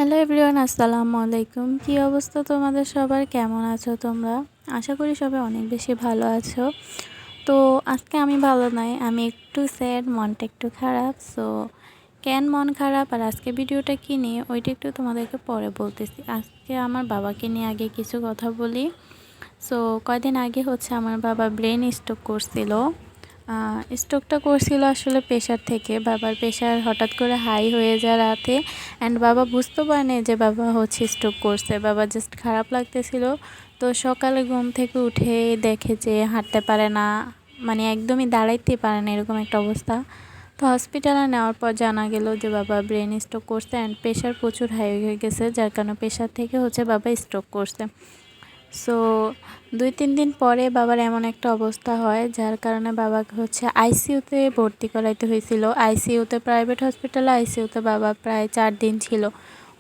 Hello everyone, আসসালামু আলাইকুম। কী অবস্থা তোমাদের সবার? কেমন আছো তোমরা? আশা করি সবাই অনেক বেশি ভালো আছো। তো আজকে আমি ভালো নাই, আমি একটু স্যাড, মনটা একটু খারাপ। সো কেন মন খারাপ আর আজকে ভিডিওটা কী নিয়ে ওইটা একটু তোমাদেরকে পরে বলতেছি। আজকে আমার বাবাকে নিয়ে আগে কিছু কথা বলি। সো কয়দিন আগে আমার বাবা ব্রেন স্ট্রোক করছিল। স্ট্রোকটা করছিল আসলে প্রেশার থেকে। বাবার প্রেশার হঠাৎ করে হাই হয়ে যায় রাতে, অ্যান্ড বাবা বুঝতে পারেনি যে বাবা স্ট্রোক করছে। বাবা জাস্ট খারাপ লাগতেছিল। তো সকালে ঘুম থেকে উঠে দেখে যে হাঁটতে পারে না, মানে একদমই দাঁড়াইতে পারে না, এরকম একটা অবস্থা। তো হসপিটালে নেওয়ার পর জানা গেল যে বাবা ব্রেন স্ট্রোক করছে অ্যান্ড প্রেশার প্রচুর হাই হয়ে গেছে, যার কারণে প্রেশার থেকে বাবা স্ট্রোক করছে। সো 2-3 দিন পরে বাবার এমন একটা অবস্থা হয়, যার কারণে বাবাকে আইসিইউতে ভর্তি করাইতে হয়েছিল। আইসিইউতে, প্রাইভেট হসপিটালে আইসিইউতে বাবা প্রায় 4 দিন ছিল।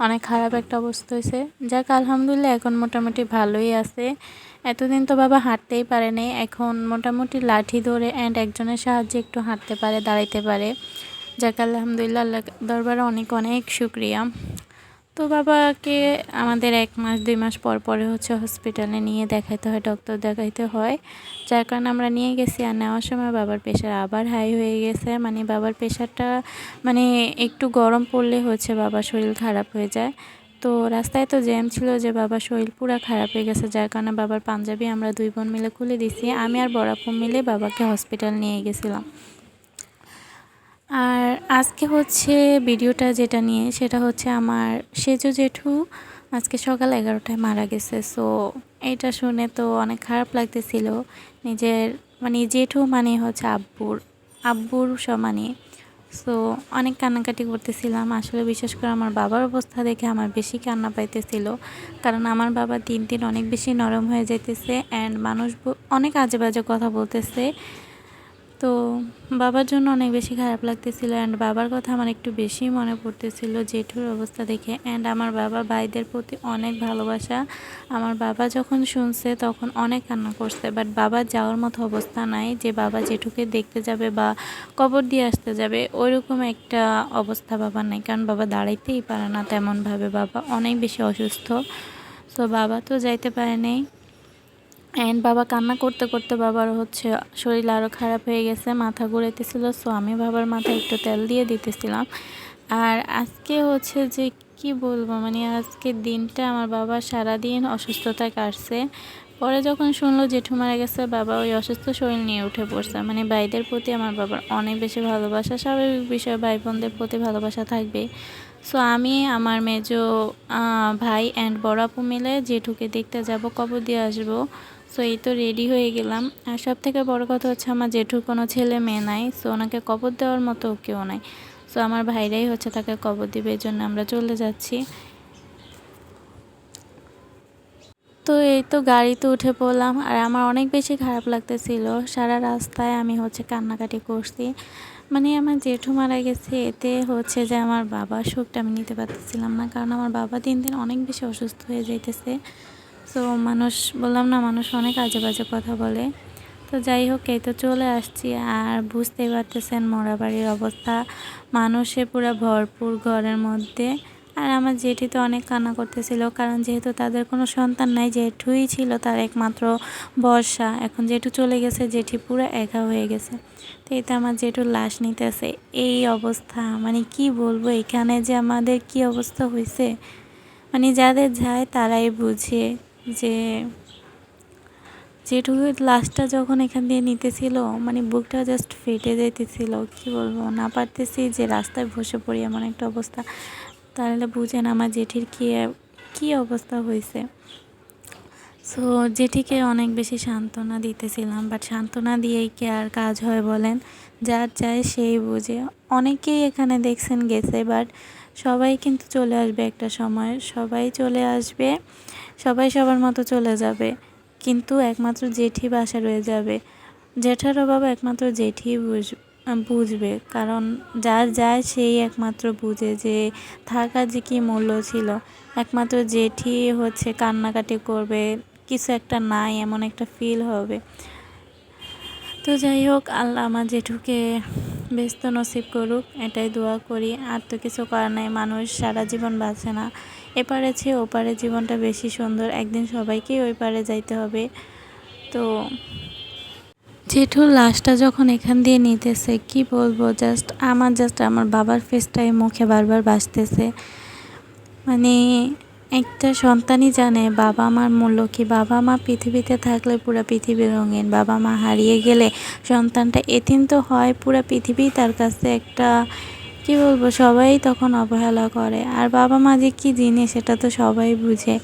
অনেক খারাপ একটা অবস্থা হয়েছে, যাক আলহামদুলিল্লাহ এখন মোটামুটি ভালোই আছে। এতদিন তো বাবা হাঁটতেই পারেনি, এখন মোটামুটি লাঠি ধরে অ্যান্ড একজনের সাহায্যে একটু হাঁটতে পারে, দাঁড়াইতে পারে। যাক আলহামদুলিল্লাহ, আল্লাহ দরবারে অনেক অনেক শুক্রিয়া। তো বাবাকে আমাদের 1 মাস 2 মাস পর পরে হসপিটালে নিয়ে দেখাইতে হয়, ডক্টর দেখাইতে হয়, যার কারণে আমরা নিয়ে গেছি। আর নেওয়ার সময় বাবার প্রেশার আবার হাই হয়ে গেছে, মানে বাবার প্রেশারটা মানে একটু গরম পড়লে বাবার শরীর খারাপ হয়ে যায়। তো রাস্তায় তো জ্যাম ছিল যে বাবার শরীর পুরো খারাপ হয়ে গেছে, যার কারণে বাবার পাঞ্জাবি আমরা 2 বোন মিলে খুলে দিছি। আমি আর বড় আপু মিলে বাবাকে হসপিটাল নিয়ে গেছিলাম। আর আজকে ভিডিওটা যেটা নিয়ে সেটা আমার সেজো জেঠু আজকে সকাল 11টায় মারা গেছে। সো এটা শুনে তো অনেক খারাপ লাগতেছিল। নিজের মানে জেঠু মানে আব্বুর আব্বুর সমানই। সো অনেক কান্নাকাটি করতেছিলাম। আসলে বিশেষ করে আমার বাবার অবস্থা দেখে আমার বেশি কান্না পাইতেছিল, কারণ আমার বাবা দিন দিন অনেক বেশি নরম হয়ে যাইতেছে অ্যান্ড মানুষ অনেক আজে বাজে কথা বলতেছে। তো বাবার জন্য অনেক বেশি খারাপ লাগতেছিল অ্যান্ড বাবার কথা আমার একটু বেশি মনে পড়তেছিল জেঠুর অবস্থা দেখে। অ্যান্ড আমার বাবা ভাইদের প্রতি অনেক ভালোবাসা। আমার বাবা যখন শুনছে তখন অনেক কান্না করছে, বাট বাবার যাওয়ার মতো অবস্থা নাই যে বাবা জেঠুকে দেখতে যাবে বা কবর দিয়ে আসতে যাবে, ওইরকম একটা অবস্থা বাবার নাই, কারণ বাবা দাঁড়াইতেই পারে না তেমনভাবে, বাবা অনেক বেশি অসুস্থ। তো বাবা তো যাইতে পারে নাই অ্যান্ড বাবা কান্না করতে করতে বাবার শরীর আরও খারাপ হয়ে গেছে, মাথা ঘুরাইতেছিল। সো আমি বাবার মাথায় একটু তেল দিয়ে দিতেছিলাম। আর আজকে যে কি বলবো, মানে আজকের দিনটা আমার বাবা সারাদিন অসুস্থতায় কাটছে। পরে যখন শুনলো জেঠু মারা গেছে, বাবা ওই অসুস্থ শরীর নিয়ে উঠে পড়ছে। মানে ভাইদের প্রতি আমার বাবার অনেক বেশি ভালোবাসা, স্বাভাবিক বিষয়, ভাই বোনদের প্রতি ভালোবাসা থাকবে। সো আমি আমার মেজো ভাই অ্যান্ড বড় আপু মিলে জেঠুকে দেখতে যাব, কবর দিয়ে আসবো। সো এই তো রেডি হয়ে গেলাম। আর সব থেকে বড় কথা আমার জেঠুর কোনো ছেলে মেয়ে নাই, সো ওনাকে কবর দেওয়ার মতো কেউ নাই। সো আমার ভাইরাই তাকে কবর দিবে, এই জন্য আমরা চলে যাচ্ছি। তো এই তো গাড়িতে উঠে পড়লাম আর আমার অনেক বেশি খারাপ লাগতেছিল। সারা রাস্তায় আমি কান্নাকাটি করছি। মানে আমার জেঠু মারা গেছে, এতে যে আমার বাবার শোকটা আমি নিতে পারতেছিলাম না, কারণ আমার বাবা দিন দিন অনেক বেশি অসুস্থ হয়ে যাইতেছে। তো মানুষ, বললাম না, মানুষ অনেক আজে বাজে কথা বলে। তো যাই হোক, এই তো চলে আসছি। আর বুঝতেই পারতেছেন মরা বাড়ির অবস্থা, মানুষে পুরো ভরপুর ঘরের মধ্যে। আর আমার জেঠি তো অনেক কান্না করতেছিল, কারণ যেহেতু তাদের কোনো সন্তান নাই, জেঠুই ছিল তার একমাত্র ভরসা। এখন জেঠু চলে গেছে, জেঠি পুরো একা হয়ে গেছে। তো এই তো আমার জেঠুর লাশ নিতেছে, এই অবস্থা। মানে কি বলবো, এখানে যে আমাদের কি অবস্থা হয়েছে, মানে যাদের যায় তারাই বুঝে যে জেঠুর লাশটা যখন এখান দিয়ে নিতেছিল, মানে বুকটা জাস্ট ফেটে যাইতেছিল। কি বলবো, না পারতেছি যে রাস্তায় বসে পড়ি, এমন একটা অবস্থা। তাহলে বুঝেন আমার জেঠির কি অবস্থা হয়েছে। সো জেঠিকে অনেক বেশি সান্ত্বনা দিতেছিলাম, বাট সান্ত্বনা দিয়েই কি আর কাজ হয় বলেন? যার চায় সেই বুঝে। অনেকেই এখানে দেখছেন গেছে, বাট সবাই কিন্তু চলে আসবে একটা সময়, সবাই চলে আসবে, সবাই সবার মতো চলে যাবে, কিন্তু একমাত্র জেঠি বাসা রয়ে যাবে। জেঠার অভাব একমাত্র জেঠি বুঝবে, কারণ যার যায় সেই একমাত্র বুঝে যে থাকার যে কী মূল্য ছিল। একমাত্র জেঠি কান্নাকাটি করবে, কিছু একটা নাই এমন একটা ফিল হবে। তো যাই হোক, আল্লাহ আমার জেঠুকে ব্যস্ত নসিব করুক, এটাই দোয়া করি। আর তো কিছু করার নাই, মানুষ সারা জীবন বাঁচে না। এপারে চেয়ে ওপারে জীবনটা বেশি সুন্দর, একদিন সবাইকেই ওই পারে যাইতে হবে। তো জেঠুর লাশটা যখন এখান দিয়ে নিতেছে, কি বলবো, জাস্ট আমার বাবার ফেসটাই মুখে বারবার ভাসতেছে। মানে একটা সন্তানই জানে বাবা মার মূল্য কি। বাবা মা পৃথিবীতে থাকলে পুরো পৃথিবী রঙিন, বাবা মা হারিয়ে গেলে সন্তানটা এতিম তো হয়, পুরো পৃথিবী তার কাছে একটা, কি বলবো, সবাই তখন অবহেলা করে। আর বাবা মা যে কী জিনিস সেটা তো সবাই বুঝে।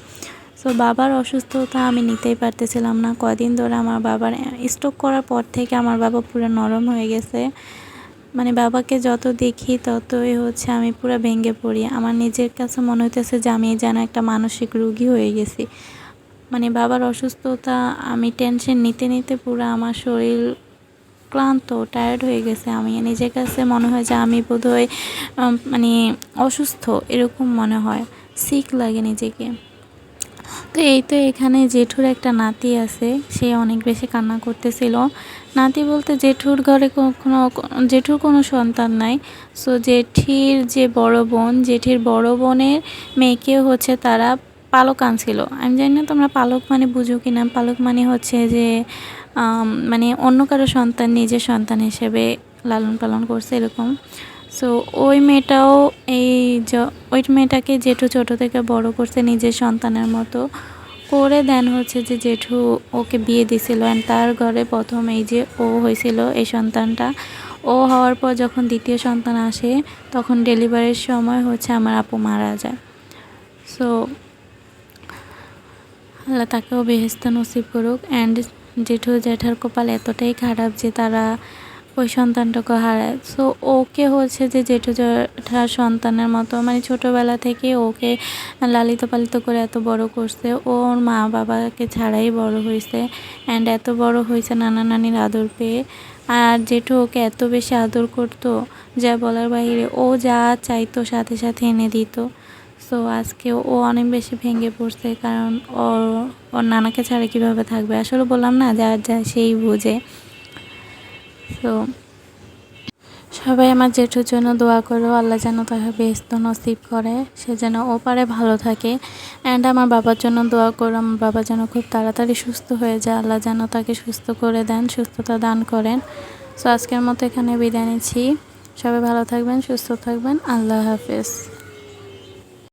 সো বাবার অসুস্থতা আমি নিতেই পারতেছিলাম না। কদিন ধরে আমার বাবার স্ট্রোক করার পর থেকে আমার বাবা পুরো নরম হয়ে গেছে। মানে বাবাকে যত দেখি ততই আমি পুরো ভেঙে পড়ি। আমার নিজের কাছে মনে হইতেছে যে আমি যেন একটা মানসিক রোগী হয়ে গেছি। মানে বাবার অসুস্থতা আমি টেনশন নিতে নিতে পুরো আমার শরীর ক্লান্ত, টায়ার্ড হয়ে গেছে। আমি নিজের কাছে মনে হয় যে আমি বোধহয় মানে অসুস্থ, এরকম মনে হয়, সিক লাগে নিজেকে। তো এই তো এখানে জেঠুর একটা নাতি আছে, সে অনেক বেশি কান্না করতেছিল। নাতি বলতে জেঠুর ঘরে জেঠুর কোনো সন্তান নাই। সো জেঠির যে বড় বোন, জেঠির বড় বোনের মেয়েকে তারা পালক আনছিল। আমি জানি না তোমরা পালক মানে বুঝো কি না। পালক মানে যে মানে অন্য কারো সন্তান নিজের সন্তান হিসেবে লালন পালন করছে, এরকম। সো ওই মেয়েটাও ওই মেয়েটাকে জেঠু ছোটো থেকে বড় করছে নিজের সন্তানের মতো করে। দেন যে জেঠু ওকে বিয়ে দিছিল, অ্যান্ড তার ঘরে প্রথম এই যে ও হয়েছিল, এই সন্তানটা। ও হওয়ার পর যখন দ্বিতীয় সন্তান আসে, তখন ডেলিভারির সময় আমার আপু মারা যায়। সো আল্লাহ তাকেও বেহেশত নসিব করুক। অ্যান্ড জেঠু জ্যাঠার কপাল এতটাই খারাপ যে তারা ওই সন্তানটাকে হারায়। সো ওকে যে জেঠু জ্যাঠার সন্তানের মতো, মানে ছোটোবেলা থেকে ওকে লালিত পালিত করে এত বড় করছে। ওর মা বাবাকে ছাড়াই বড় হয়েছে, অ্যান্ড এত বড় হয়েছে নানা নানির আদর পেয়ে। আর জেঠু ওকে এত বেশি আদর করতো যা বলার বাইরে। ও যা চাইতো সাথে সাথে এনে দিত। সো আজকে ও অনেক বেশি ভেঙে পড়ছে, কারণ ওর নানাকে ছাড়া কীভাবে থাকবে। আসলে বললাম না, যার যা সেই বুঝে। তো সবাই আমার জেঠুর জন্য দোয়া করো, আল্লাহ যেন তাকে বেহেশত নসিব করে, সে যেন ওপারে ভালো থাকে। অ্যান্ড আমার বাবার জন্য দোয়া করো, আমার বাবা যেন খুব তাড়াতাড়ি সুস্থ হয়ে যায়, আল্লাহ যেন তাকে সুস্থ করে দেন, সুস্থতা দান করেন। সো আজকের মতো এখানে বিদায় নিচ্ছি। সবাই ভালো থাকবেন, সুস্থ থাকবেন, আল্লাহ হাফেজ।